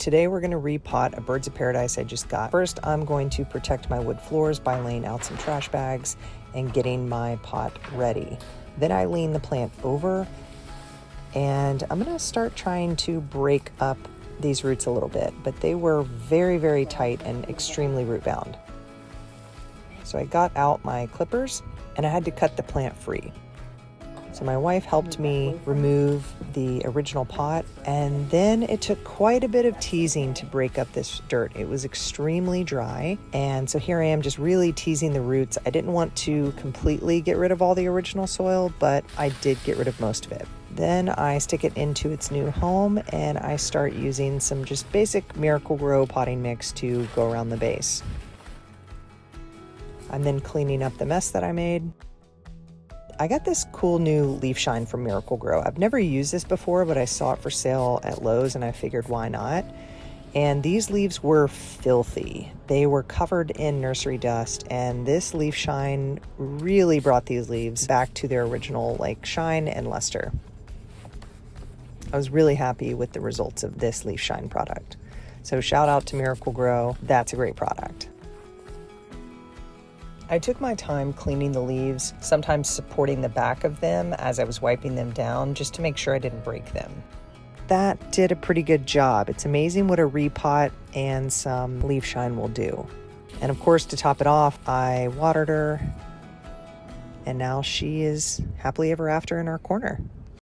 Today we're going to repot a birds of paradise I just got. First, I'm going to protect my wood floors by laying out some trash bags and getting my pot ready. Then I lean the plant over and I'm going to start trying to break up these roots a little bit, but they were very, very tight and extremely root bound. So I got out my clippers and I had to cut the plant free. So my wife helped me remove the original pot, and then it took quite a bit of teasing to break up this dirt. It was extremely dry, and so here I am just really teasing the roots. I didn't want to completely get rid of all the original soil, but I did get rid of most of it. Then I stick it into its new home, and I start using some just basic Miracle-Gro potting mix to go around the base. I'm then cleaning up the mess that I made. I got this cool new leaf shine from Miracle-Gro. I've never used this before, but I saw it for sale at Lowe's and I figured why not. And these leaves were filthy. They were covered in nursery dust, and this leaf shine really brought these leaves back to their original shine and luster. I was really happy with the results of this leaf shine product. So shout out to Miracle-Gro. That's a great product. I took my time cleaning the leaves, sometimes supporting the back of them as I was wiping them down just to make sure I didn't break them. That did a pretty good job. It's amazing what a repot and some leaf shine will do. And of course, to top it off, I watered her, and now she is happily ever after in our corner.